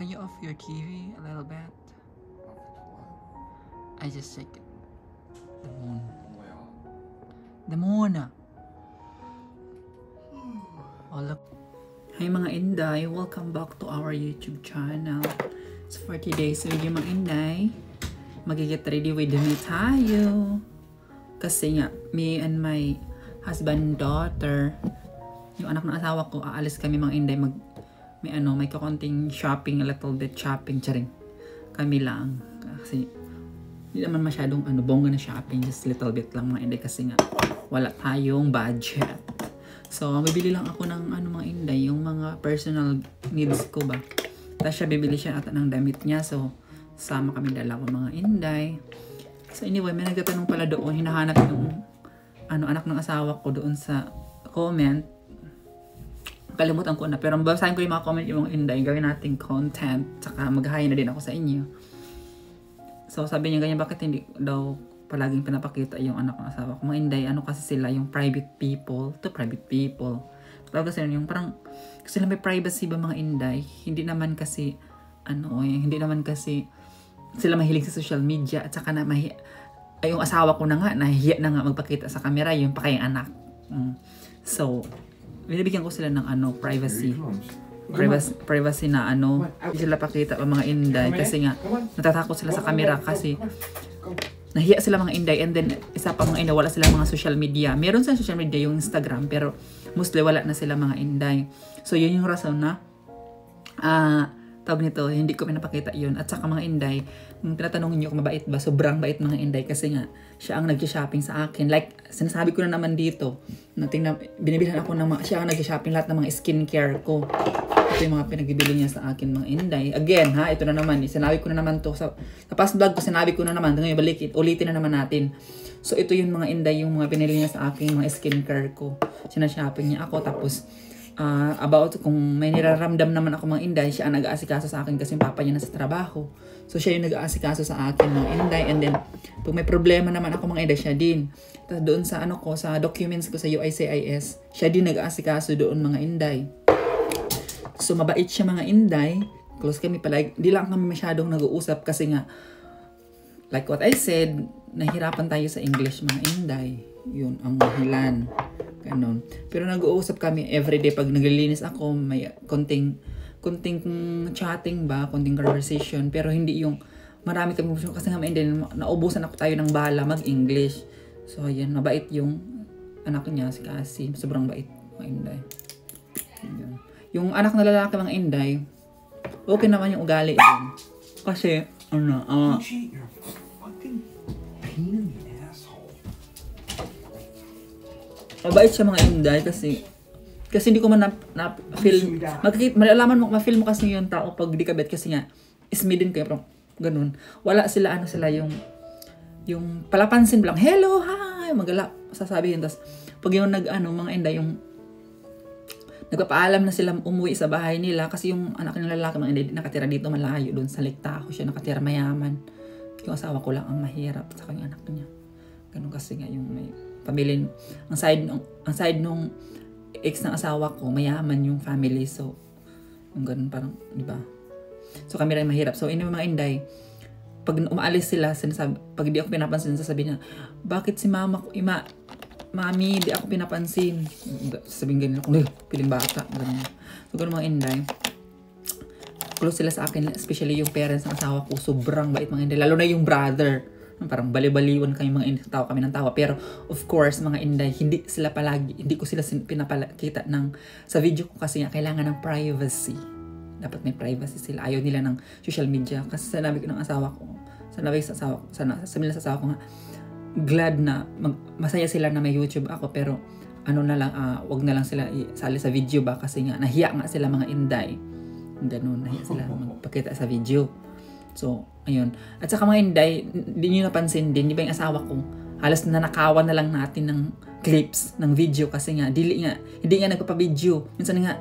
Can you off your TV a little bit? I just checked it. The moon. The moon. Oh look. Hi mga Inday, welcome back to our YouTube channel. It's 40 days video mga Inday. Mag-get ready with me tayo. Kasi nga, me and my husband and daughter, yung anak ng asawa ko, aalis kami mga Inday. May kakonting shopping, a little bit shopping, charing. Kami lang. Kasi, hindi naman masyadong bongga na shopping, just little bit lang mga Inday. Kasi nga, wala tayong budget. So, bibili lang ako ng mga Inday, yung mga personal needs ko ba. Tapos siya, bibili siya ata ng damit niya. So, sama kami dalawa mga Inday. So, anyway, may nagtatanong pala doon, hinahanap yung anak ng asawa ko doon sa comment. Kalimutan ko na. Pero basahin ko yung mga comment yung mga Inday. Gawin natin content. Tsaka mag-hi na din ako sa inyo. So, sabi niya ganyan, bakit hindi daw palaging pinapakita yung anak ng asawa ko? Mga Inday, kasi sila, yung private people. To private people. Tapos kasi yung parang, kasi may privacy ba mga Inday? Hindi naman kasi, hindi naman kasi sila mahilig sa social media. At saka na, yung asawa ko na nga, nahihiya na nga magpakita sa camera, yung pa kayong anak. So, binibigyan ko sila ng privacy. Privacy na hindi sila pakita pa mga Inday kasi nga natatakot sila sa camera kasi nahiya sila mga Inday. And then isa pa mga Inday, wala sila mga social media. Meron sa social media yung Instagram pero mostly wala na sila mga Inday. So yun yung rason na tawag nito, hindi ko pinapakita yun. At saka mga Inday, kung tinatanong niyo kung mabait ba, sobrang bait mga Inday kasi nga siya ang nag-shopping sa akin. Like, sinasabi ko na naman dito, binibilhan ako siya ang nag-shopping lahat ng mga skincare ko. Ito yung mga pinagbibili niya sa akin mga Inday. Again, ito na naman, sinabi ko na naman to sa past vlog ko, sinabi ko na naman, ngayon ulitin na naman natin. So, ito yung mga Inday, yung mga pinili niya sa akin, mga skincare ko. Sinashopping niya ako, tapos about kung may niraramdam naman ako mga Inday, siya ang nag-aasikaso sa akin kasi yung papa niya nasa trabaho. So, siya yung nag-aasikaso sa akin mga Inday. And then, kung may problema naman ako mga Inday, siya din. Tapos doon sa sa documents ko sa UICIS, siya din nag-aasikaso doon mga Inday. So, mabait siya mga Inday. Close kami pala. Di lang kami masyadong nag-uusap kasi nga, like what I said, nahirapan tayo sa English mga Inday. Yun ang mahilan. Ganon. Pero nag-uusap kami everyday pag naglilinis ako, may konting chatting ba, konting conversation, pero hindi yung marami kami kasi nga hindi naubusan ako tayo ng bala mag-English. So ayan, mabait yung anak niya si Cassie, sobrang bait mga Inday. Ayan. Yung anak na lalaki mga Inday, okay naman yung ugali din. Kasi mabait siya mga Inday kasi hindi ko man na-feel. Malalaman mo, ma-feel mo kasi yung tao pag di ka bet kasi nga, ismi din kayo, pero ganun. Wala sila, yung palapansin lang, hello, hi, magala, sasabihin. Tapos, pag yung mga Inday, yung nagpapaalam na sila umuwi sa bahay nila kasi yung anak ng lalaki, mga Inday, nakatira dito malayo, doon sa Lake Tahoe siya nakatira, mayaman. Yung asawa ko lang ang mahirap, at saka yung anak niya. Ganun kasi nga yung may pamilya, ang side nung ex ng asawa ko, mayaman yung family. So, yung ganun parang, di ba? So, kami rin mahirap. So, mga Inday, pag umaalis sila, pag di ako pinapansin, sasabihin niya, bakit si mama ko, mami, di ako pinapansin. Sabihin ganun ako, piling bata. Ganun. So, ganun mga Inday. Close sila sa akin, especially yung parents ng asawa ko, sobrang bait mga Inday. Lalo na yung brother. Parang bali-baliwan kami mga Inday, tawa kami ng tawa. Pero of course mga Inday, hindi ko sila pinapakita sa video ko kasi nga kailangan ng privacy. Dapat may privacy sila. Ayaw nila ng social media. Kasi sinabi ko ng asawa ko, sabi nila sa asawa ko nga, glad na masaya sila na may YouTube ako, pero wag na lang sila isali sa video ba kasi nga nahiya nga sila mga Inday. Ganun, nahiya sila magpakita sa video. So, ayun. At saka mga Inday, hindi nyo napansin din, di ba yung asawa ko, halos nanakawan na lang natin ng clips, ng video kasi nga, hindi nga nagpapabideo. Minsan nga,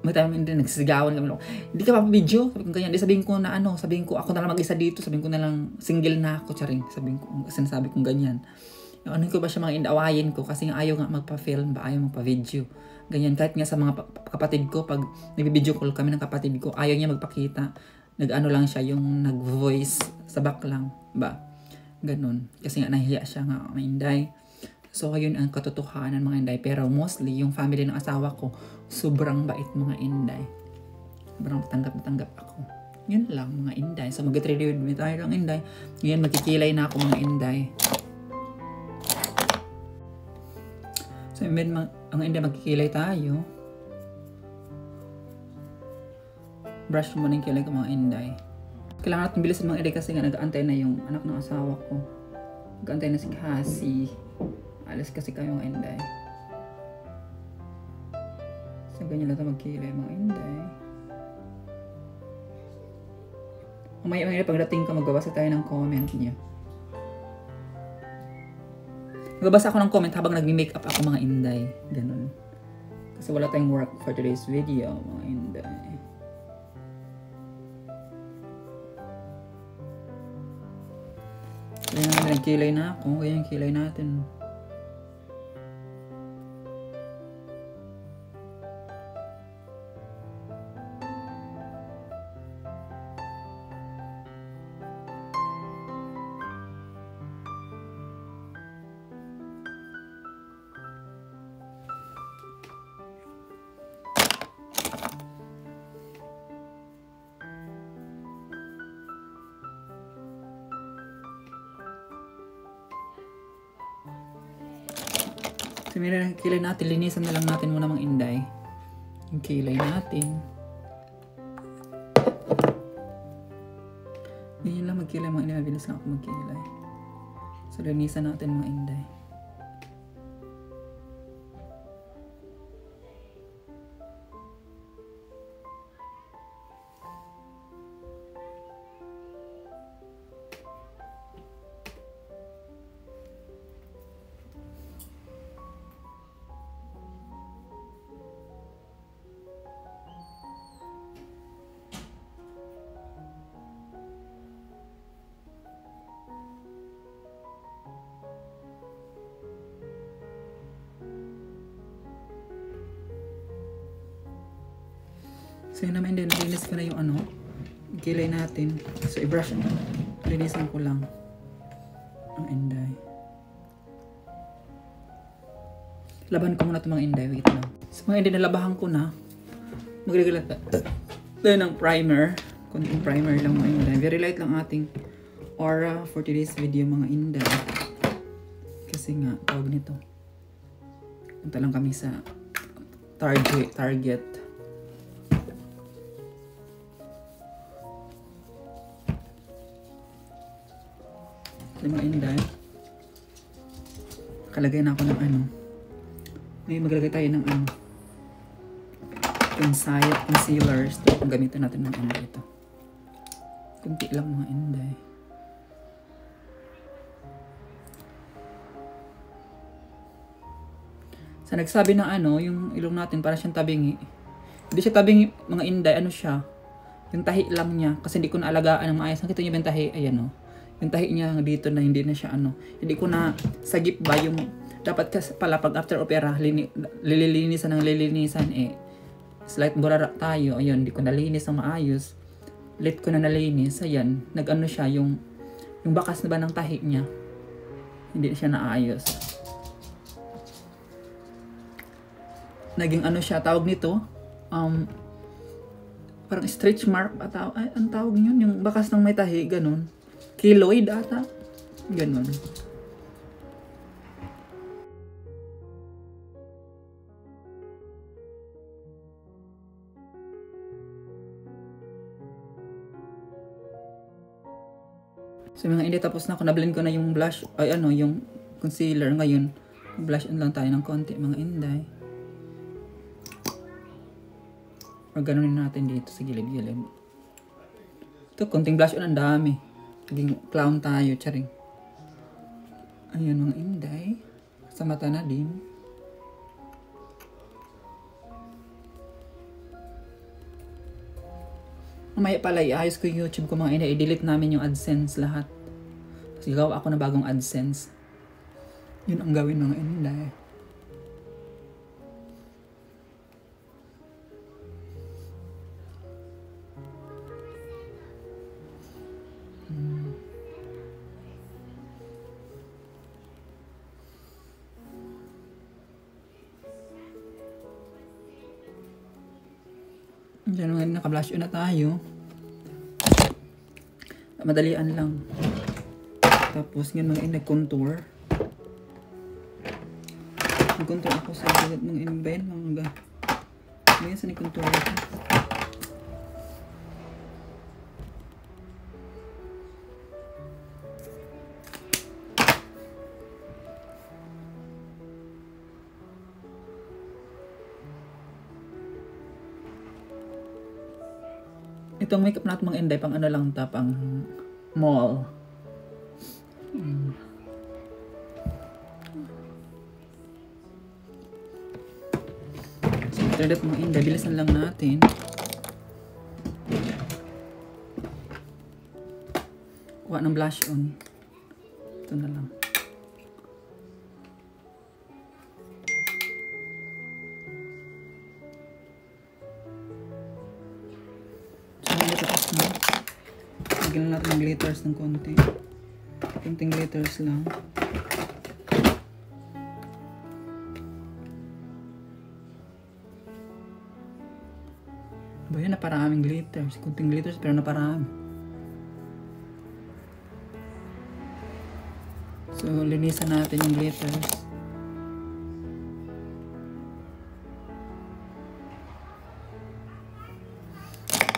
may time din nagsisigawan kami, hindi ka papabideo? Sabi ko ganyan, sabihin ko na sabihin ko, ako na lang mag-isa dito, sabihin ko na lang, single na ako, charing, sinasabi ko ganyan. Ano ko ba siya mga Inday, awayin ko, kasi nga ayaw nga magpa-film ba, ayaw magpa-video. Ganyan, kahit nga sa mga kapatid ko, pag nag-video call kami ng kapatid ko, ayaw niya magpakita. Nag-ano lang siya, yung nag-voice sa back lang, ba? Ganun. Kasi nga nahiya siya nga, mga Inday. So, yun ang katotohanan, mga Inday. Pero mostly, yung family ng asawa ko, sobrang bait, mga Inday. Sobrang tanggap ako. Yun lang, mga Inday. So, mag-review tayo ng Inday. Ngayon, magkikilay na ako, mga Inday. So, ang Inday, magkikilay tayo. Brush mo na yung kilay ko, mga Inday. Kailangan natin bilisan, mga Inday, kasi nga nag-aantay na yung anak ng asawa ko. Nag-aantay na si Cassie. Alas kasi kayo, mga Inday. So, ganyan lang ito magkilay, mga Inday. Mamaya pagdating ko, magbabasa tayo ng comment niya. Magbabasa ako ng comment habang nag-makeup ako, mga Inday. Ganun. Kasi wala tayong work for today's video, mga Inday. Kaya naman nagkilay na ako. Kaya yung kilay natin. So, yung kilay natin, linisan na lang natin muna, mga Inday. Yung kilay natin. Ganyan lang magkilay, mga Inday. Mabilis lang ako magkilay. So, linisan natin, mga Inday. So yun naman din, nalinis ko na yung ano, kilay natin. So i-brush na. Linisan ko lang ang Inday. Laban ko muna ito, mga Inday. Wait lang. So mga Inday, nalabahan ko na. Maglagay tayo ng primer. Kunting primer lang, mga Inday. Very light lang ating aura for today's video, mga Inday. Kasi nga, tawag nito. Punta lang kami sa Target. Mga Inday, kalagay na ako ng ano. Ngayon maglagay tayo ng ano, concealers. Ito kung gamitin natin ng ano ito. Kunti lang, mga Inday. Sa nagsabi ng ano, yung ilong natin para siyang tabingi. Hindi siya tabingi, mga Inday, ano siya, yung tahi lang niya, kasi hindi ko naalagaan ng maayos. Nakita niyo ba yung tahi? Ayan o. Yung tahi niya dito na hindi na siya ano. Hindi ko na sagip ba yung dapat kasi pala pag after opera lilinisan slight burara tayo. Ayun, hindi ko nalinis ng maayos. Late ko na nalinis. Ayan, nag-ano siya yung bakas na ba ng tahi niya. Hindi siya naayos. Naging ano siya, tawag nito parang stretch mark ang tawag yun, yung bakas ng may tahi, ganun. Keloid ata. Ganun. So mga hindi, tapos na ako. Na-blend ko na yung blush. Ay ano, yung concealer. Ngayon, blush on lang tayo ng konti, mga Inday. Or ganunin natin dito sa gilid-gilid. Ito, konting blush on, ang dami. Naging clown tayo, charing. Ayun, mga Inday. Sa mata na din. Mamaya pala, iayos ko yung YouTube ko, mga Inday. I-delete namin yung AdSense lahat. Tapos gagawa ako na bagong AdSense. Yun ang gawin, mga Inday. Diyan nga naka-blush on na tayo. Madalian lang. Tapos ngayon mga nag-contour. Nag-contour ako sa gilid ng inbayan mga ngayon sa nag-contour ako. Itong makeup natin mga Inday, pang ano lang ta, pang mall. So, ito mga Inday, bilisan lang natin. Kuha ng blush on. Ito na lang. Lagyan natin ng glitters ng konti. Konting glitters lang. Ba yun, naparaming glitters. Konting glitters pero naparami. So, linisan natin yung glitters.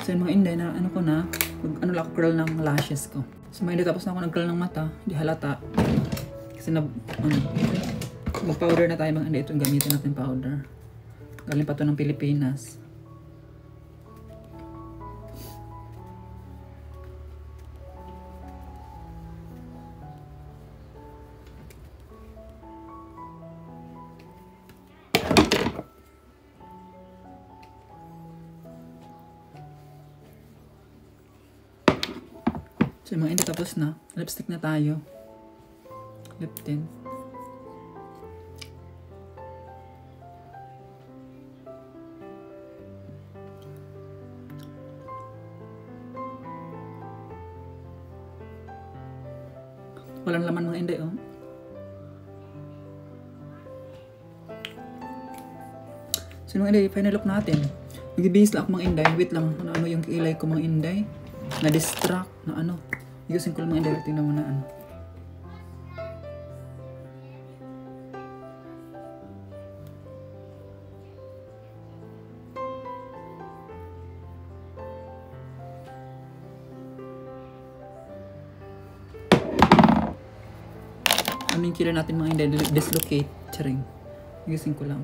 So, yung mga Inday na ano ko na, ano lang ako curl ng lashes ko. So, may tapos na ako nag-curl ng mata. Hindi halata. Kasi mag-powder na tayo mga Inday. Ito gamitin natin powder. Galing pa ito ng Pilipinas. So yung mga Inday tapos na. Lipstick na tayo. Lip tint. Walang laman mga Inday, oh. So mga Inday, final look natin. Mag-base lang ako mga Inday. Wait lang, ano yung kilay ko mga Inday. Na-distract, na ano. Igusin ko lang mga Inday. Tingnan mo na ano. Ano yung kilay natin mga Inday? Dislocate. Charing. Igusin ko lang.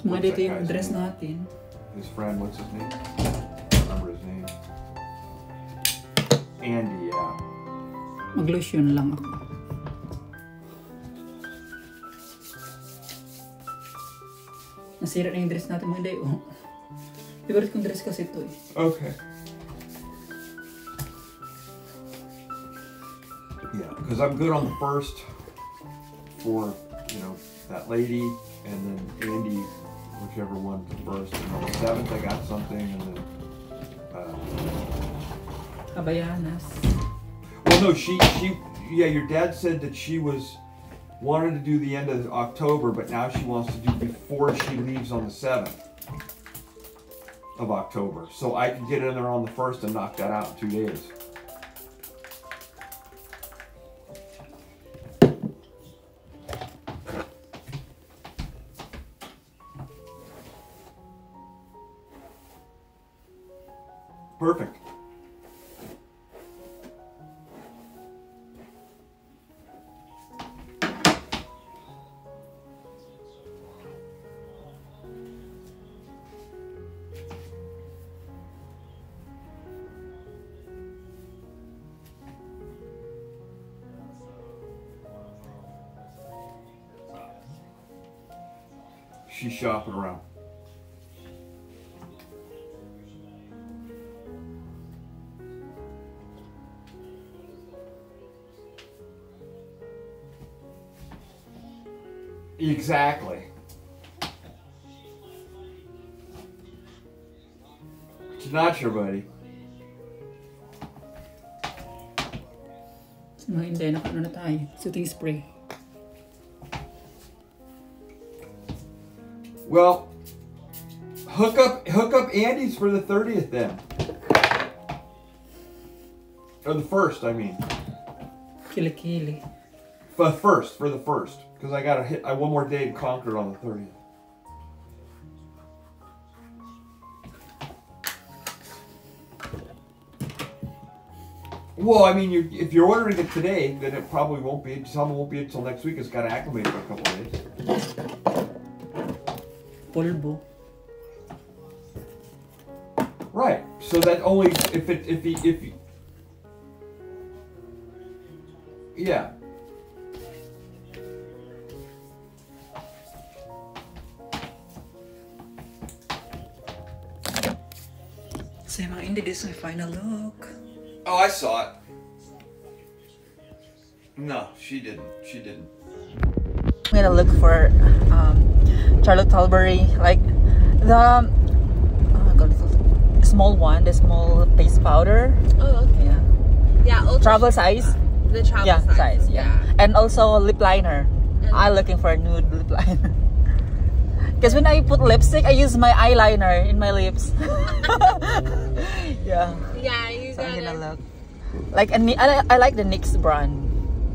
So, mga dito yung dress natin. His friend, what's his name? I don't remember his name. Andy, yeah. Mag-lotion lang ako. Nasira na yung dress natin mga Inday, oh. Favorite kong dress kasi ito eh. Okay. Yeah, because I'm good on the first for, you know, that lady, and then Andy, whichever one the first, and on the 7th I got something, and then Kabayanas. well, no, yeah, your dad said that she wanted to do the end of October, but now she wants to do before she leaves on the 7th of October, so I can get in there on the 1st and knock that out in 2 days. Perfect. She's shopping around. Exactly. It's not your buddy. So, mga Inday, ano na tayo? Soothing spray. Well, hook up Andy's for the 30th then. Or the 1st, I mean. Kili-kili. For the 1st. Because I gotta hit one more day in Concord on the 30th. Well, I mean, if you're ordering it today, then it probably won't be. Some won't be until next week. It's got to acclimate for a couple of days. Polvo. Right. So that only if yeah. So mga Inday, this is my final look. Oh, I saw it. No, she didn't. She didn't. I'm gonna look for Charlotte Tilbury, like the small one, the small face powder. Oh, okay. Yeah, ultra Travel size. The travel size. Yeah. And also lip liner. I'm looking for a nude lip liner. Because when I put lipstick, I use my eyeliner in my lips. Yeah. Yeah, you So I'm gotta gonna look. Like I like the NYX brand.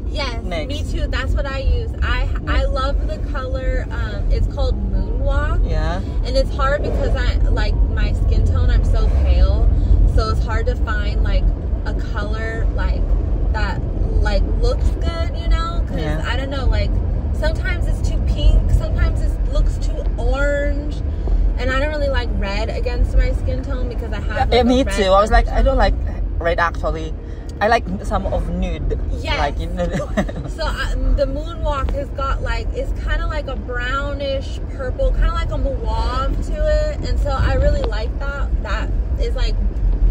Yes, NYX. me too. That's what I use. I love the color. It's called Moonwalk. Yeah. And it's hard because I like my skin tone. I'm so pale, so it's hard to find like a color like that like looks good. You know, because Yeah. I don't know. Like sometimes it's too pink. Sometimes it looks too orange. And I don't really like red against my skin tone because I have. Like, Me a red too. I was like, I don't undertone. like red actually. I like some of nude. Yes. Like, you know. So the Moonwalk has got like, it's kind of like a brownish purple, kind of like a mauve to it. And so I really like that. That is like,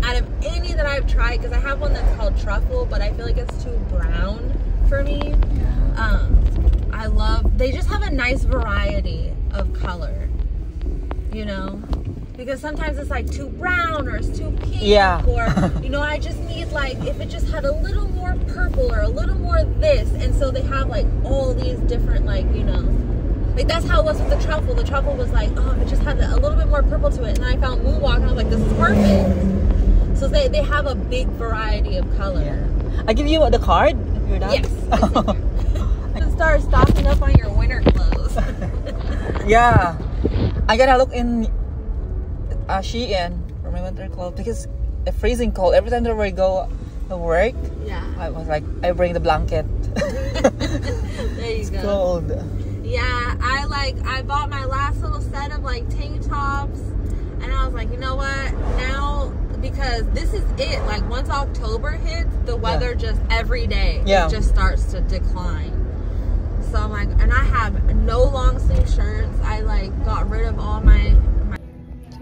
out of any that I've tried, because I have one that's called Truffle, but I feel like it's too brown for me. I love, they just have a nice variety of color, you know? Because sometimes it's like too brown or it's too pink. Yeah. Or, you know, I just need like, if it just had a little more purple or a little more this. And so they have like all these different like, you know, like that's how it was with the Truffle. The Truffle was like, oh, if it just had a little bit more purple to it. And then I found Moonwalk and I was like, this is perfect. So they have a big variety of color. Yeah. I give you the card. You're done? Yes. And start stocking up on your winter clothes. Yeah. I gotta look in Shein for my winter clothes because it's freezing cold. Every time that we go to work, Yeah. I was like, I bring the blanket. There you It's go. cold. Yeah, I bought my last little set of like tank tops, and I was like, you know what? Now, because this is it. Like once October hits, the weather just every day it just starts to decline. So I'm like, and I have no long sleeve shirts. I like got rid of all my.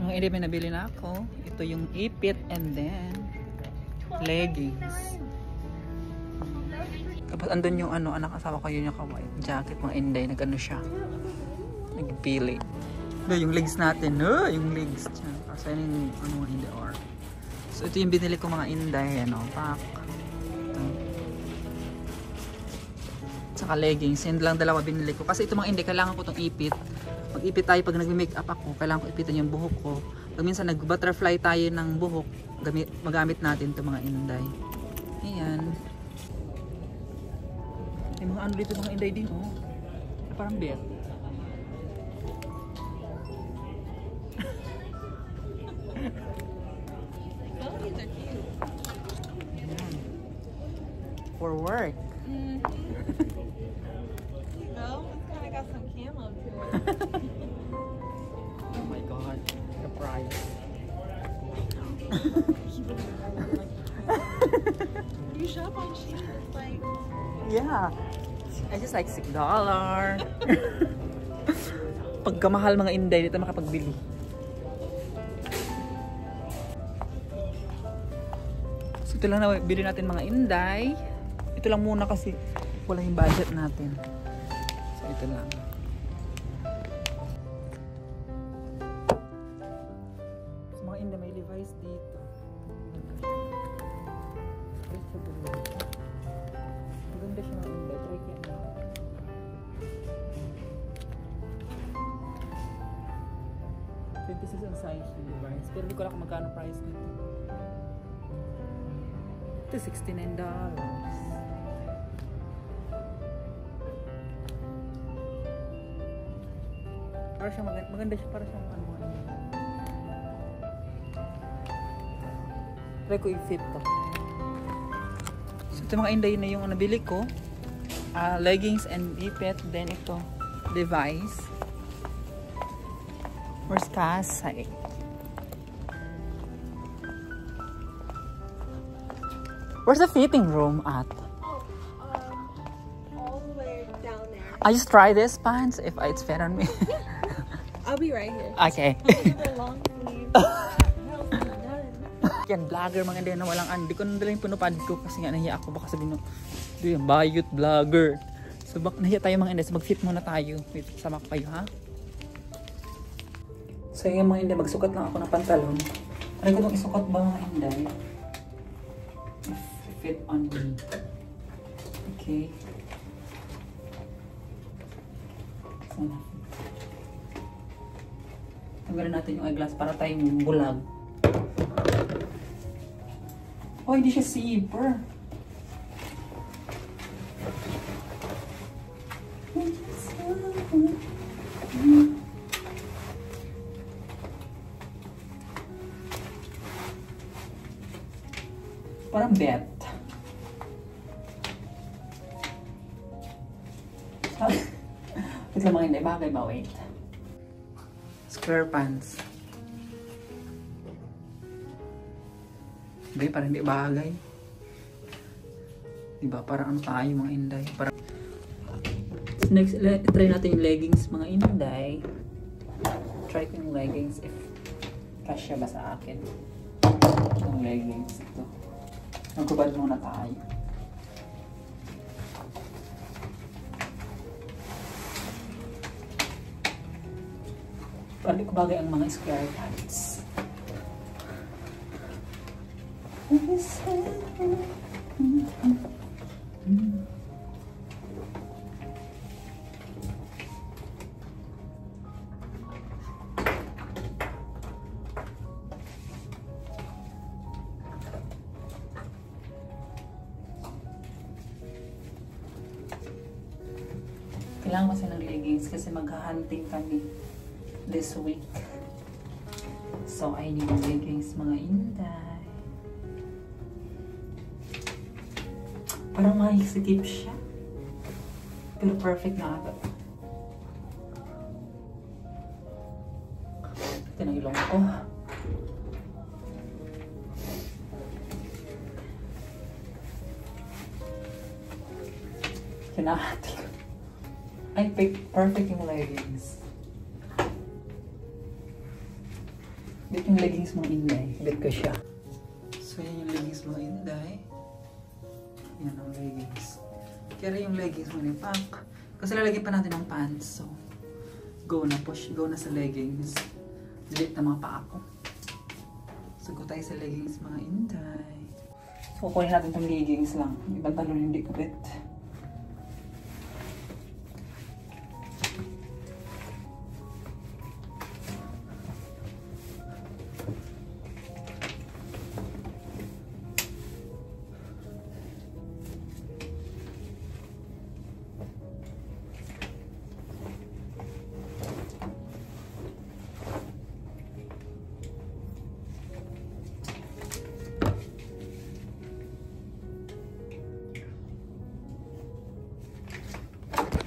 Mga hindi may nabili na ako. Ito yung ipit and then leggings. Tapos andun yung ano, anak asawa ko yun yung ka-white jacket, mga Inday, nag-ano siya. Nagpili. Ito yung legs natin. Yung legs. Kasi yung ano mga Inday or. So ito yung binili ko mga Inday. Ano, pack. Ito. Tsaka leggings. Yan lang dalawa binili ko. Kasi ito mga Inday, kailangan ko itong ipit. Mag-ipit tayo pag nag-makeup ako, kailangan ko ipitan yung buhok ko. Pag minsan nag-butterfly tayo ng buhok, magamit natin ito mga Inday. Ayan. May mga ano dito mga Inday din, oh. Parang bet. Oh, these are cute. Ayan. For work. No, it's kind of got some camo to it. Oh my god, the price. You shop on Shein, it's like. Yeah. I just like $6. Pagkamahal mga Inday, dito makapagbili. So ito lang na bili natin mga Inday. Ito lang muna kasi wala yung budget natin. So ito lang. So mga Inday, may Levi's dito. oversized yung device. Pero di ko alam kung magkano price nito. Ito $69. Para siyang maganda siya, para siyang ano. Try ko i-fit to. So ito mga inday na yung nabili ko. Leggings and ipet. Then ito, device. Where's Kasay? Where's the fitting room at? All the way down there. I just try this pants if it's fit on me. I'll be right here. Okay. The long sleeve. Yan, vlogger mga hindi na walang hindi ko nandala yung pinupad ko kasi nga nahiya ako. Baka sabihin yung bayot vlogger. So nahiya tayo mga hindi. So mag-fit muna tayo. Wait, sama ko kayo ha. So yung mga hindi, magsukat lang ako ng pantalon. Try ko itong isukat ba mga hindi? Fit on me. Okay. Sana. Tanggalin natin yung eyeglass para tayong bulag. Oh, hindi siya zipper. Parang bet. Wait lang mga hindi. Bagay ba? Wait. Square pants. Hindi, parang hindi bagay. Diba? Parang ano tayo mga inday. Parang... Next, try natin yung leggings mga inday. Try ko yung leggings if kasya ba sa akin. Yung leggings ito. Magkubad muna tayo. Parang di ko bagay ang mga square pants. Kailangan kasi ng leggings kasi mag-hunting kami this week. So, I need leggings mga inday. Parang mahisikip siya. Pero perfect na agad. Ito na ilong ko. Kinahati ko. I picked perfect yung leggings. Bit yung leggings mga inday. Bit ko siya. So, yan yung leggings mga inday. Yan ang leggings. Kaya yung leggings mga pack. Kasi lalagyan pa natin ng pants. So, go na push. Go na sa leggings. Delete na mga paa ko. So, go tayo sa leggings mga inday. So, kukunin natin itong leggings lang. Ibang talon hindi kapit.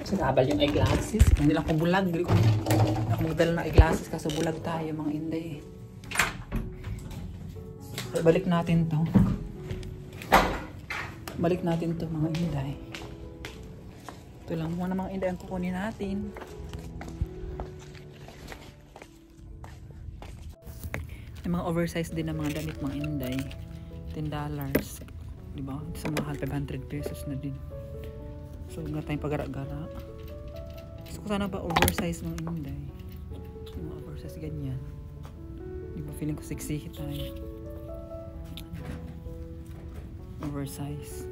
So, nabal yung eyeglasses. Hindi lang akong bulag. Hindi ako magdala ng eyeglasses kasi bulag tayo mga inday. So, balik natin to. Balik natin to mga inday. Ito lang muna mga inday ang kukunin natin. May mga oversized din na mga damit mga inday. $10. Diba? Sa mahal, 500 pesos na din. So, huwag na tayong pagara-gara. Gusto ko sana ba oversize ng inday. Yung mga oversize ganyan. Diba feeling ko sexy tayo. Oversize.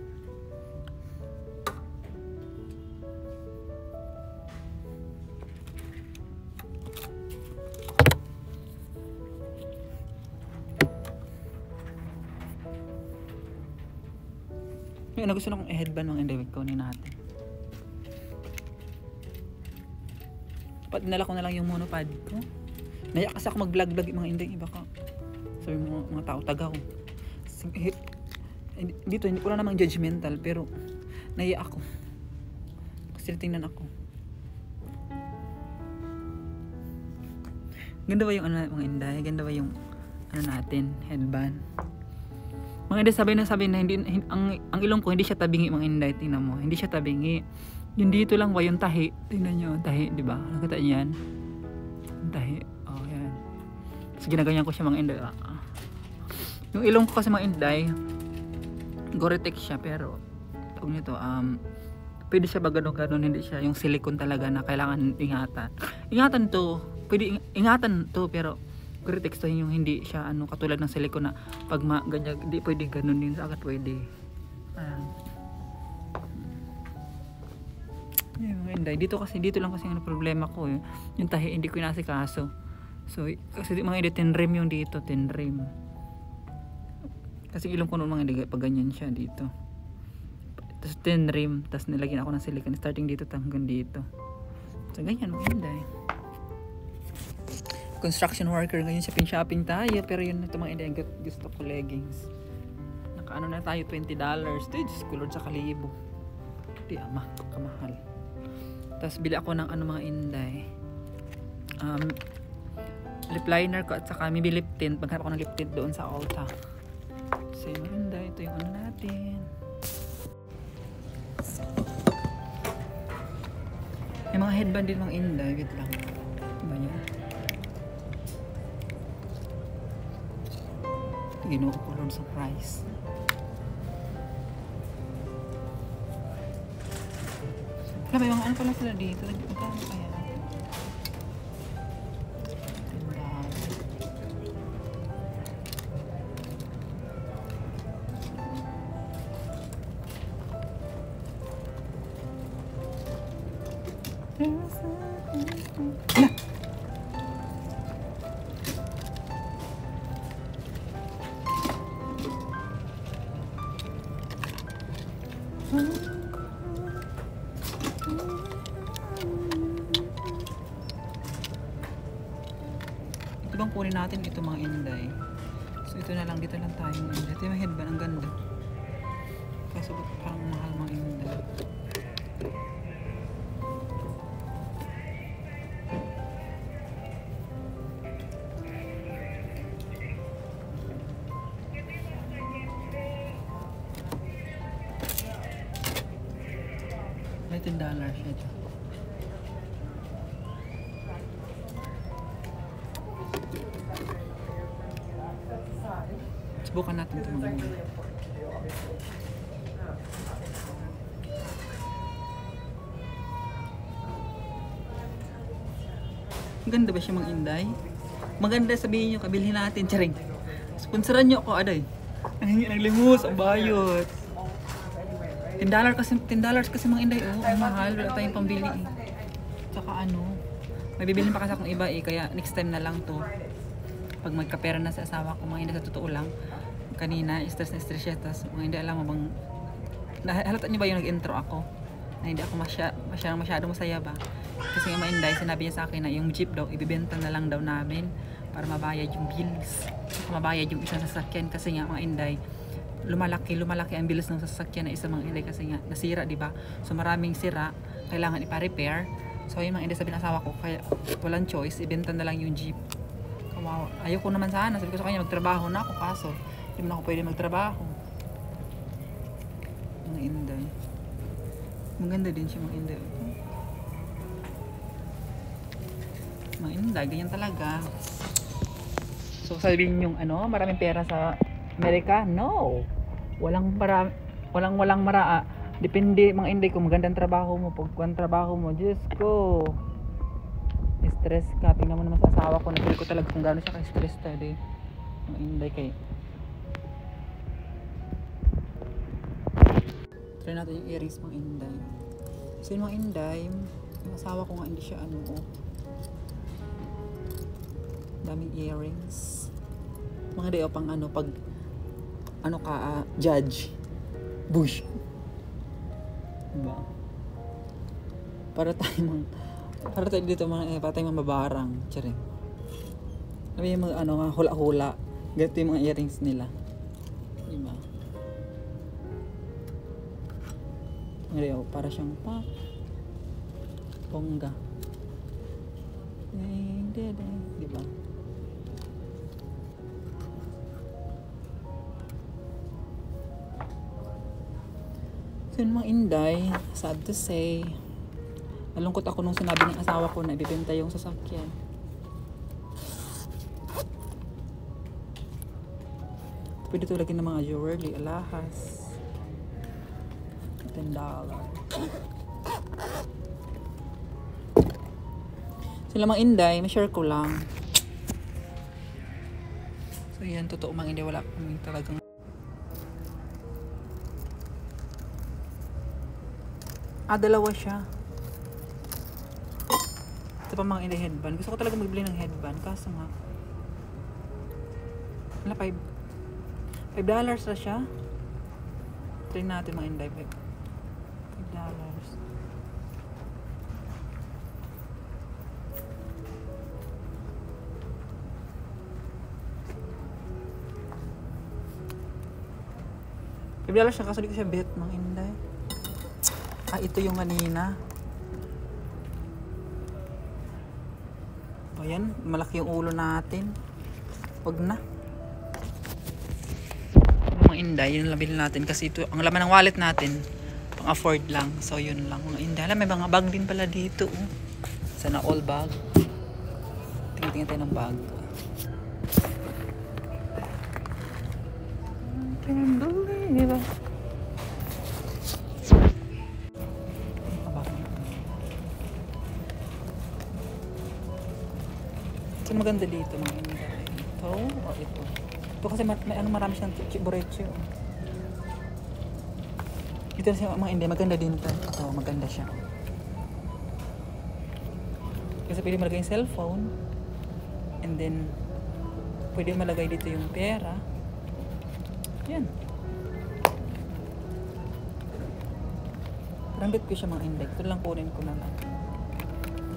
May gusto na akong headband mga inday. Kunin natin. Dinala ko na lang yung monopod ko. Naya kasi ako mag-vlog-vlog mga inday. Iba ka. So yung mga tao taga ko. Dito, hindi ko na namang judgmental. Pero, naya ako. Kasi tingnan ako. Ganda ba yung ano mga inday? Ganda ba yung ano natin? Headband. Mga inday sabi na hindi, ang ilong ko hindi siya tabingi mga inday. Tingnan mo. Hindi siya tabingi. Yung dito lang ba yung tahi? Tingnan nyo. Tahi, di ba? Nakita niyo yan? Yung tahi. Oh, yan. Tapos ginaganyan ko siya mga inday. Yung ilong ko kasi mga inday, Gore-Tex siya pero tawag nito pwede siya ba ganun, hindi siya yung silicone talaga na kailangan ingatan to, pwede ingatan to pero Gore-Tex to yung hindi siya katulad ng silicone na pag ganyan hindi pwede ganun din agad pwede mga inday dito lang kasi ang problema ko yung tahi hindi ko inasikaso so kasi mga inday tinrim yung dito tinrim. Kasi ilong ko noon mga hindi pag ganyan siya dito. Tapos tinrim, tapos nilagyan ako ng silicone starting dito hanggang dito. So ganyan mga inday. Construction worker ngayon shopping tayo pero yun ito mga inday gusto ko leggings. Nakaano na tayo $20. Diyos ko Lord sa kalibo. Di kamahal. Tapos bili ako ng mga inday. Lip liner ko at saka may lip tint. Maghanap ako ng lip tint doon sa Ulta. So yung inday, ito yung natin. May mga headband din mga inday. Wait lang. Diba niya? Ginuha ko lang sa price. May mga ano pala sila dito. Magkano kaya? Ito bang kunin natin ito mga inday? So ito na lang, dito lang tayo mga inday. Ito yung headband, ang ganda. Kaso parang mahal mga inday. $10 siya ito. Subukan natin ito mga inday. Maganda ba siya mga inday? Maganda sabihin nyo, kabilhin natin. Charing. Sponsoran nyo ako, aday. Naglimus, ang bayot. $10 kasi mga inday. Oh, ang mahal. Wala tayong pambili eh. Tsaka may bibilin pa kasi akong iba eh. Kaya next time na lang to. Pag magkapera na sa asawa ko, mga inday sa totoo lang. Kanina, stress siya. Tapos mga inday, alam mo bang, halata niyo ba yung nag-intro ako? Na hindi ako masyado masaya ba? Kasi yung mga inday, sinabi niya sa akin na yung jeep daw, ibibenta na lang daw namin para mabayad yung bills. Mabayad yung isang sasakyan. Kasi nga mga inday, lumalaki ang bilis ng sasakyan na isang mga inday kasi nga nasira, di ba? So maraming sira, kailangan ipa-repair. So yung mga inday sabi ng asawa ko, kaya walang choice, ibenta na lang yung jeep. Kawawa. Ayoko naman sana, sabi ko sa kanya magtrabaho na ako kaso hindi na ako pwede magtrabaho. Mga inday. Maganda din siya mga inday. Mga inday, ganyan talaga. So sabihin yung maraming pera sa Amerika? No. Walang maraa. Depende mga inday kung magandang trabaho mo, pagkuhan trabaho mo. Diyos ko. Stress ka. Tingnan mo naman sa asawa ko. Nagpili ko talaga kung gano'n siya ka-stress tayo. Mga inday kay. Try natin yung earrings mga inday. So yung mga inday, yung asawa ko nga hindi siya daming earrings. Mga day pang pag judge. Bush. Diba? Para tayo dito para tayo mababarang. Charing. Sabi yung mga ano nga, hula-hula. Ganito yung mga earrings nila. Diba? Ngayon, para siyang bongga. Diba? So yun mga Inday, sad to say, nalungkot ako nung sinabi ng asawa ko na ibibenta yung sasakyan. Pwede ito lagyan ng mga jewelry, alahas. $10. Sila mga Inday, ma-share ko lang. So yan, totoo mga Inday, wala kami talagang dalawa siya. Ito pa mga Inday headband. Gusto ko talaga magbili ng headband. Kaso nga, wala, $5 na siya. Try natin mga Inday. $5. $5 siya, kaso di ko siya bet mga Inday. Ito yung kanina. Ayan, malaki yung ulo natin. Wag na. Mga Inday, yun lang bilhin natin kasi ito, ang laman ng wallet natin, pang afford lang. So yun lang mga Inday. Alam, may mga bag din pala dito. Sana all bag. Tingnan tayo ng bag. Can't believe it. So maganda dito mga Inday. Ito o ito. Ito kasi marami siyang chiboreche. Ito na siya mga Inday. Maganda din ito. Ito maganda siya. Kasi pwede malagay yung cellphone. And then pwede malagay dito yung pera. Yan. Parang bet ko siya mga Inday. Ito lang kunin ko na lang.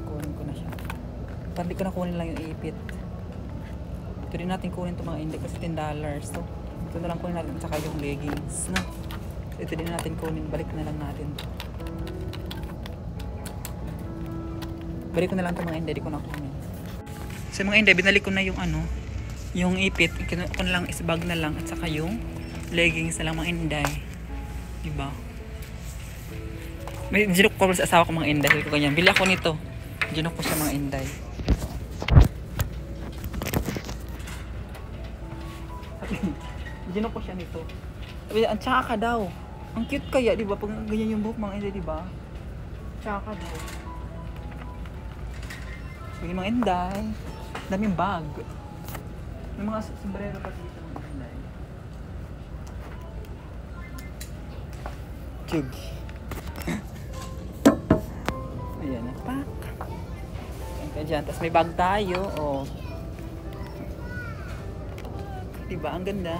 Kunin ko na siya. Parang di ko na kunin lang yung ipit. Ito din natin kunin ito mga Inday kasi $10. So, ito na lang kunin natin saka yung leggings. No? So, ito din natin kunin. Balik na lang natin. Balik ko na lang ito mga Inday. Di ko na kunin. So mga Inday, binalik ko na yung ano, yung ipit. Ito na lang is bag na lang at saka yung leggings na lang mga Inday. Diba? May ginok ko sa asawa ko mga Inday. Ko ganyan. Bili ako nito. Ginok ko sa mga Inday. Ginok ko siya nito. Ang tsaka daw. Ang cute kaya, di ba? Pag ganyan yung buhok mga Inday, di ba? Tsaka daw. Sige mga Inday. Daming bag. May mga sombrero pa dito mga Inday. Chug. Ayan na, pack. Ayan ka dyan. Tapos may bag tayo. Oh. Diba? Ang ganda.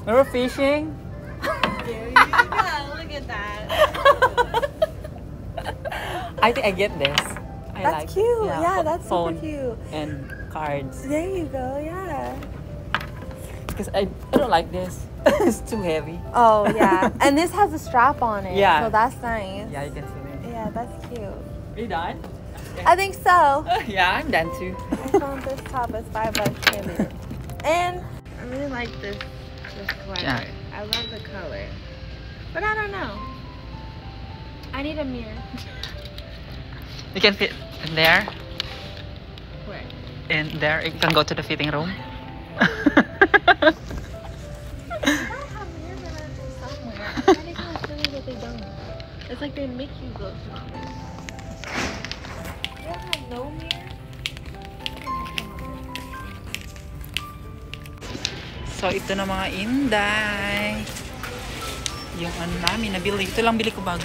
We're fishing. There you go. Look at that. I think I get this. I That's like, cute. Yeah, that's super phone cute. and cards. There you go. Yeah. Because I don't like this. It's too heavy. Oh yeah, and this has a strap on it. Yeah. So that's nice. Yeah, you can see me. Yeah, that's cute. Are you done? I think so. Yeah, I'm done too. I found this top is $5 maybe. And I really like this sweater. Yeah. I love the color. But I don't know. I need a mirror. You can fit in there. Where? In there. You can go to the fitting room. I have mirrors somewhere. I'm trying to go silly that they don't. It's like they make you go somewhere. You don't have no mirror? So, ito na mga Inday. Yung ano namin, nabili. Ito lang bili ko bag.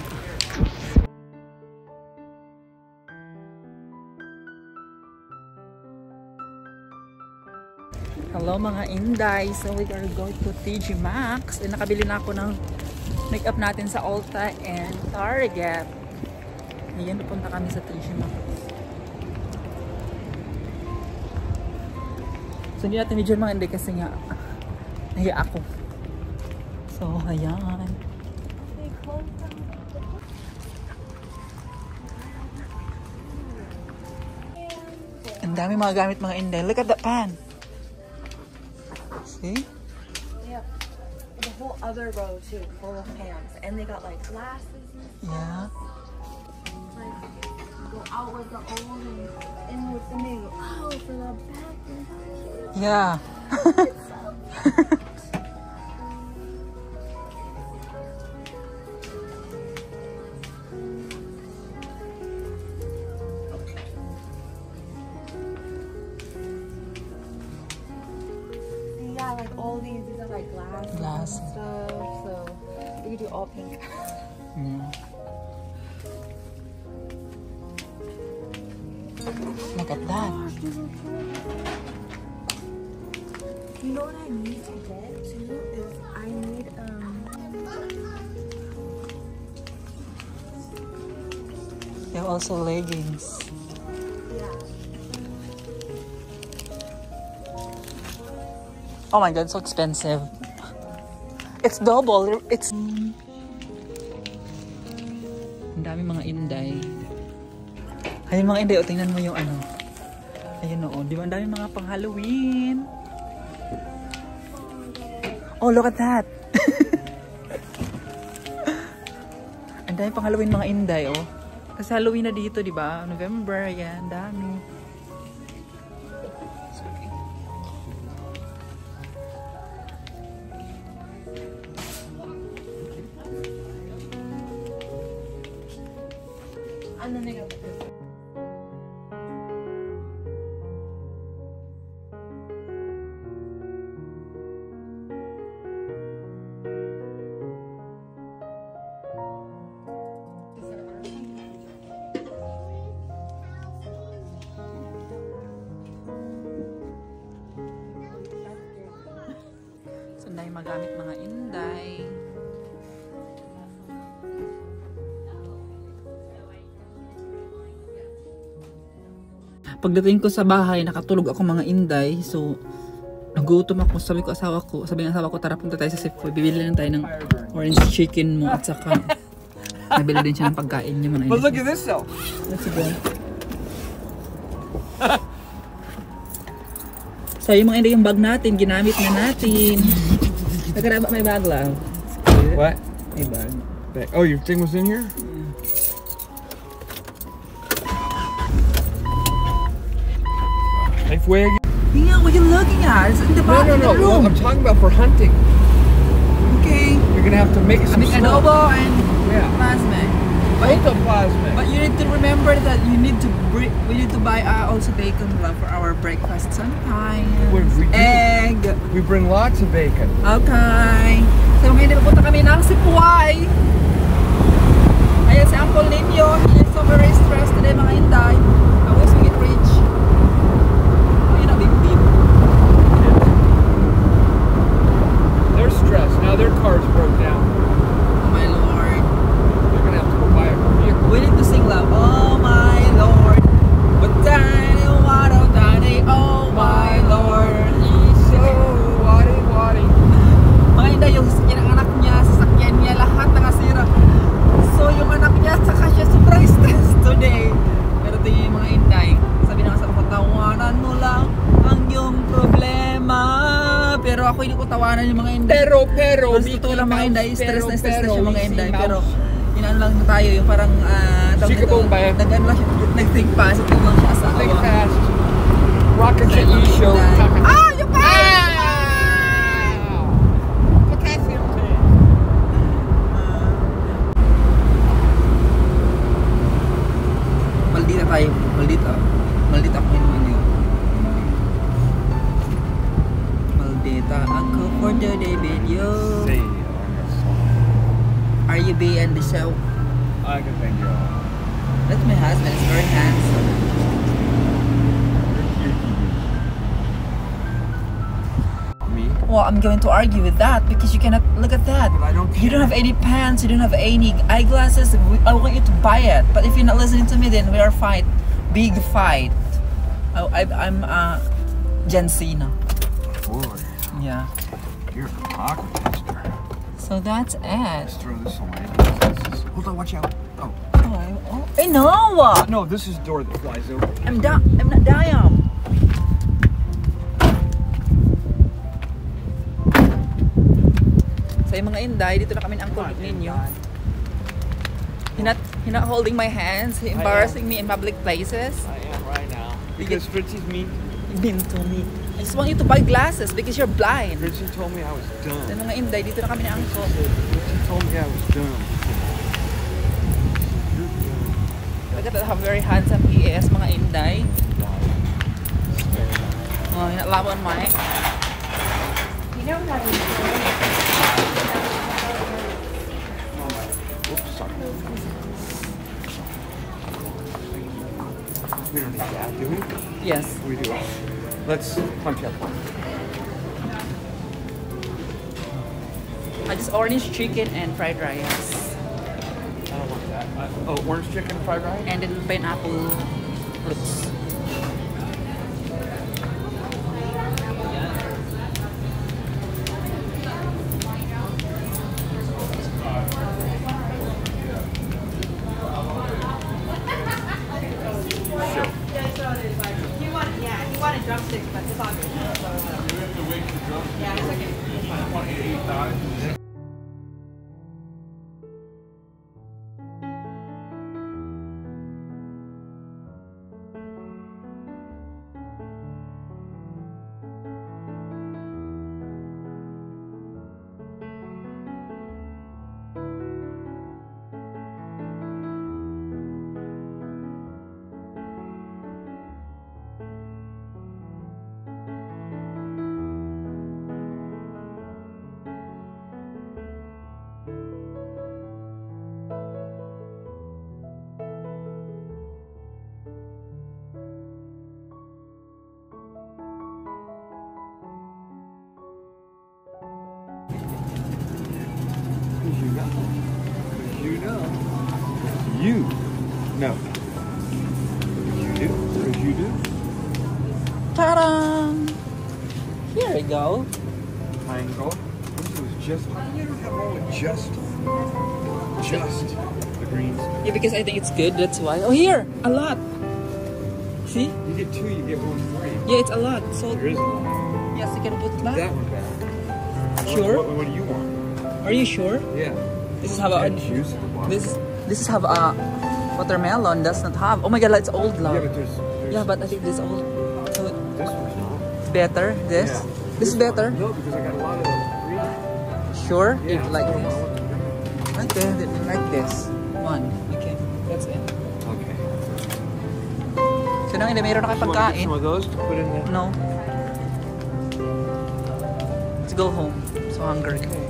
Hello mga Inday. So, we are going to TG Maxx. Nakabili na ako ng make up natin sa Ulta and Target. Ngayon, pupunta kami sa Tissue Market. So, hindi natin medyo mga hindi kasi nga nahiya ako. So, ayan. Ang dami mga gamit mga Inday. Look at that pan. See? Yep. The whole other row too, full of pans. And they got like glasses and stuff. Yeah. Like, go out with the old and in with the new. Oh, for the back. Yeah. Yeah, like all these are like glasses Glass. and stuff. So we could do all pink. Yeah. Look at that. You know what I need to get too is I need They have also leggings. yeah. Oh my god, so expensive. It's double. It's... Ang dami mga Inday. Ayun mga Inday, o tingnan mo yung ano. Ayun o, di ba ang dami mga pang Halloween? Oh, look at that! Ang dami pang Halloween mga Inday, oh. Kasi Halloween na dito, di ba? November, yan, dami. And then they got the So, ang dami magamit mga Inday. Pagdating ko sa bahay, nakatulog ako mga Inday. So, nagutom ako. Sabi ng asawa ko, tara punta tayo sa Seafood. Bibili lang tayo ng orange chicken mo at saka nabili din siya ng pagkain niya mga Inday. But look at this though. Let's go. So, yung mga Inday, yung bag natin, ginamit na natin. Nagkaraba may bag lang. What? May bag. Oh, your thing was in here? Knife wig? Yeah, what are you looking at? It's in the No, back no, of the no. room. I'm talking about for hunting. Okay. You're gonna have to make I some mean, smoke. adobo and Yeah. plasma. Protoplasmic. But you need to remember that we need to buy also bacon for our breakfast sometimes. We do. Egg. We bring lots of bacon. Okay. So ngayon pupunta kami ng Sipuay. Ayan si Uncle Ninyo. He is so very stressed today mga Inday. I wish we get rich. Ayun ang big beep. They're stressed. Now their car's broke down. Oh my Lord. They're gonna have to go buy a vehicle. We need to sing loud. Oh my Lord. But Daddy, oh my Lord. So, wadi. Mga Inday, yung sasakyan ng anak niya, sasakyan niya, lahat nakasira. So, yung anak niya, saka siya sobrang stress today. Pero tingin yung mga Inday, sabi na nga sa tawanan mo lang ang iyong problema. Pero ako hindi ko tawanan yung mga Inday. Pero, Mas totoo lang mga Inday, stress na yung mga Inday. Pero, Pero, inaan lang tayo, yung parang, Sikabong ba yan? nag-ano lang siya, nag-think positive lang siya sa think awa. fast. Rocket Jet E-Show. Ah! Yung pa! Potassium tank. Maldita tayo. Maldita ako naman yun. Maldita ako for the day video. Say on your song. Are you being the show? I can thank you all. That's my husband. He's very handsome. Me? Well, I'm going to argue with that because you cannot look at that. But I don't You don't care. have any pants, you don't have any eyeglasses. I want you to buy it. But if you're not listening to me, then we are fight. Big fight. I'm Jen Cena. Boy, Yeah. you're a pocket tester. So that's it. Let's throw this away. Hold on, watch out. Oh. Hey, no! No, this is the door that flies open. I'm not dying. So yung mga inday, dito na kami ng uncle ninyo. He not holding my hands, he embarrassing me in public places. I am right now. Because Fritzy's mean. Mean to me. I just want you to buy glasses because you're blind. Fritzy told me I was So dumb. mga inday, dito na kami ng uncle. Fritzy told me I was dumb. Look at that, how very handsome he is, mga inday. Oh, hinalaban Mike. Oops, sorry. We don't need that, do we? Yes. We do. Let's punch up. I just orange chicken and fried rice. I don't want that. Oh, orange chicken fried rice? And then pineapple fruits. He wanted drumsticks, but it's all good. Yeah, it's okay. Because you know. Because you know. You know. You do. Because you do. Ta-da! Here we go. Mango. This was just. How do you ever have all with just the greens? Yeah, because I think it's good, that's why. Oh, here! A lot! See? You get two, you get one free. Yeah, it's a lot. So, There is a lot. yes, you can put That that. one back. Sure? What do you want? Are you sure? Yeah. This is how a, Add juice at the bottom. this is have a watermelon does not have. Oh my god, it's old Yeah, love. but there's Yeah, but I think this old. So this one's not. it's better. This. Yeah. This is one. better. No, because I got a lot of green. Sure. Yeah. If like so this. I want Okay, then like this. One. Okay. That's it. Okay. So nang hindi mayroon na kayo You want to get pagkain. some of those to put in there? No. Let's go home. So hungry. Okay.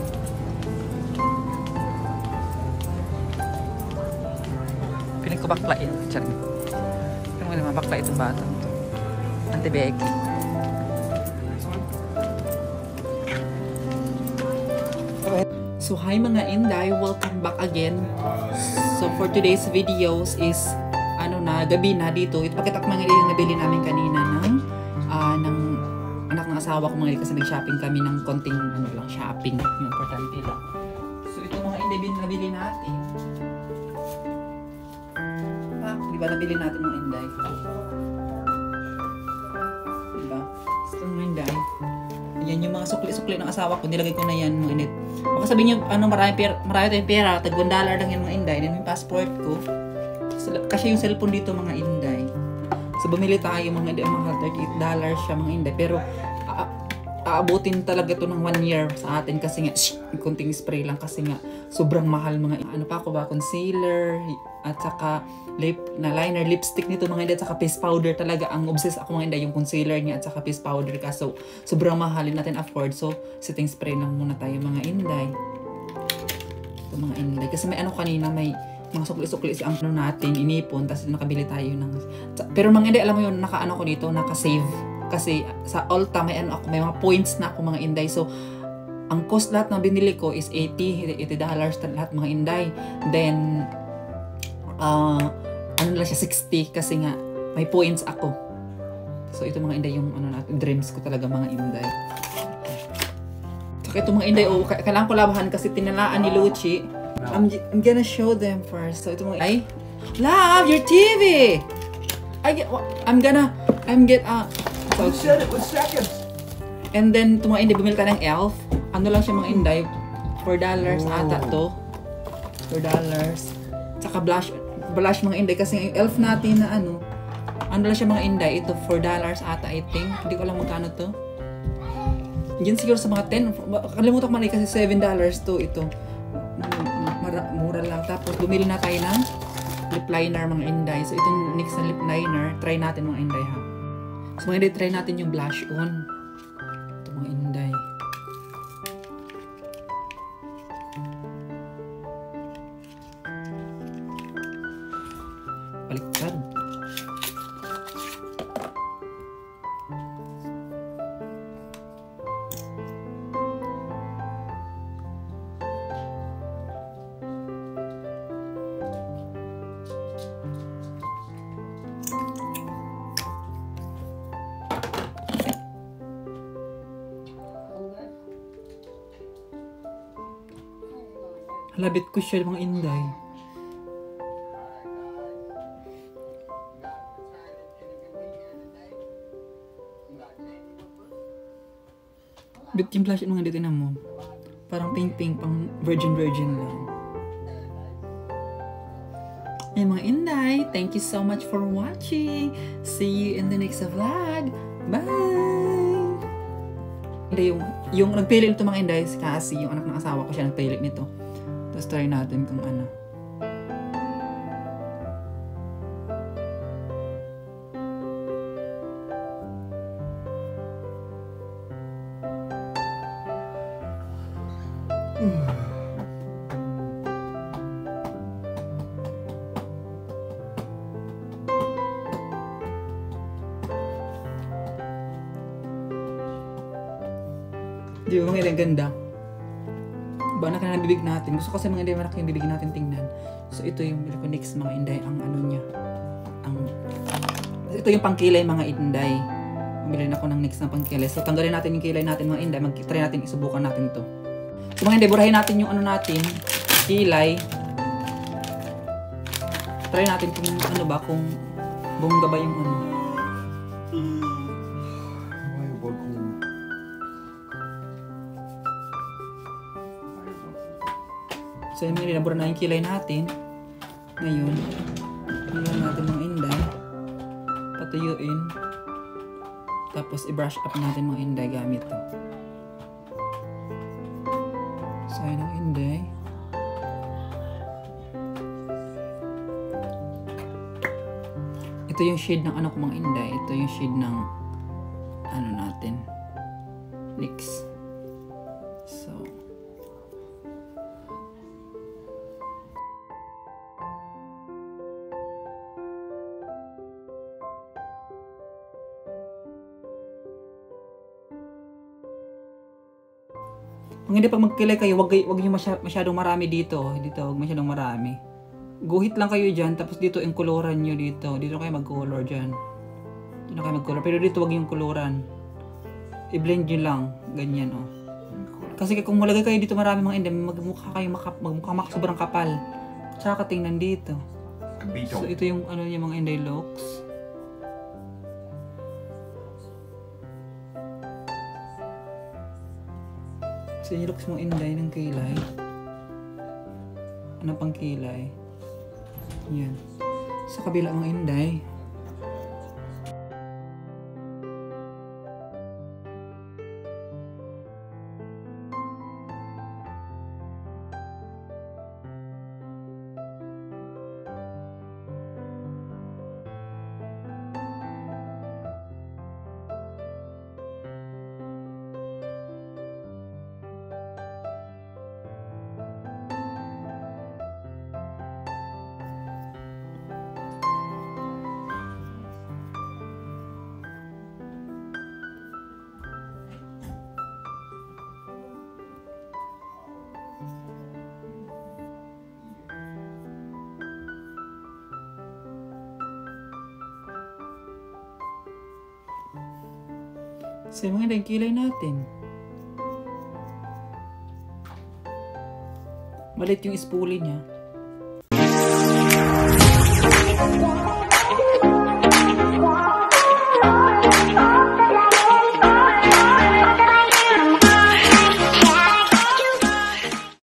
Piling ko bakla yun. Charing. Piling ko naman bakla itong batang to. Auntie Becky. So hi mga Inday, welcome back again. So for today's videos is ano na, gabi na dito. Ipakita ko mga yung nabili namin kanina ng anak ng asawa ko mga kasi nag-shopping kami ng konting ano lang, shopping. Yung importante lang. So ito mga Inday nabili natin. Di ba nabili natin mga Inday? Di ba? Ito mga Inday. Yan yung mga sukli-sukli ng asawa ko. Nilagay ko na yan mga init. Baka sabihin nyo, ano, marami tayong pera. Tag $1 lang yan mga Inday. Then yung passport ko. Kasi yung cellphone dito mga Inday. So bumili tayo mga Inday. Mga $38 siya mga Inday. Pero aabutin talaga to ng 1 year sa atin. Kasi nga, kunting spray lang. Kasi nga, sobrang mahal mga ano pa ako ba? Concealer. At saka liner, lipstick nito mga Inday, at saka face powder talaga. Ang obsessed ako mga Inday, yung concealer niya at saka face powder ka. So, sobrang mahalin natin afford. So, setting spray lang muna tayo mga Inday. Ito mga Inday. Kasi may ano kanina, may mga sukli-sukli ang ano natin, inipon, tapos nakabili tayo ng... Pero mga Inday, alam mo yun, naka-ano ko dito, naka-save. Kasi sa Ulta may ano ako, may mga points na ako mga Inday. So ang cost lahat ng binili ko is $80 lahat mga Inday. Then ano lang siya 60 kasi nga may points ako. So ito mga Inday yung ano natin, dreams ko talaga mga Inday. Saka ito mga Inday, kailangan ko labahan kasi tinalaan ni Luchi. I'm gonna show them first. So ito mga Inday, love your TV. I'm get You said it was seconds. and then ito mga Inday, bumili tayo ng Elf. Ano lang siya mga Inday, $4 ata to. $4. Tsaka blush mga Inday kasi yung Elf natin na ano lang siya mga Inday, ito $4 ata I think. Hindi ko alam magkano to. Yan siguro sa mga 10. Kalimutan ko man kasi $7 to ito. Mura lang. Tapos bumili na tayo ng lip liner mga Inday. So itong NYX na lip liner, try natin mga Inday ha. So mga Inday, try natin yung blush on. Ito mga Inday. Baliktad. Halabit ko siya mga Inday. Bit yung blush mga dito na mo. Parang pink pang virgin lang. Ay mga Inday, thank you so much for watching. See you in the next vlog. Bye! Inday, yung nagpili nito mga Inday, si Cassie, yung anak ng asawa ko siya nagpili nito. Tapos try natin kung ano. Di ba mga ilang ganda? Ba na ka na bibig natin. Gusto kasi mga Inday malaki yung bibig natin tingnan. So ito yung NYX mga Inday, ang ano niya. Ito yung pangkilay mga Inday. Bumili na ako ng NYX na pangkilay. So tanggalin natin yung kilay natin mga Inday. Try natin, isubukan natin to. So mga Inday, burahin natin yung ano natin, kilay. Try natin kung ano ba, kung bongga ba yung ano. So yung mga nabura na yung kilay natin. Ngayon, tingnan natin mga Inday. Patuyuin. Tapos i-brush up natin mga Inday gamit to. So yun ang Inday. Ito yung shade ng ano ko mga Inday. Ito yung shade ng ano natin, NYX. So kung hindi pag magkilay kayo, wag yung masyadong marami dito. Dito, wag masyadong marami. Guhit lang kayo dyan, tapos dito yung koloran nyo dito. Dito kayo mag-color dyan. Dito kayo mag-color. Pero dito wag yung koloran. I-blend nyo lang. Ganyan, oh. Kasi kung malagay kayo dito marami mga Inday, magmukha kayo sobrang kapal. Tsaka tingnan dito. So ito yung ano yung mga Inday looks. So yung looks mo Inday ng kilay. Ano pang kilay? Yan. Sa kabila mga Inday. Kasi mga yung kilay natin. Malit yung spoolie niya.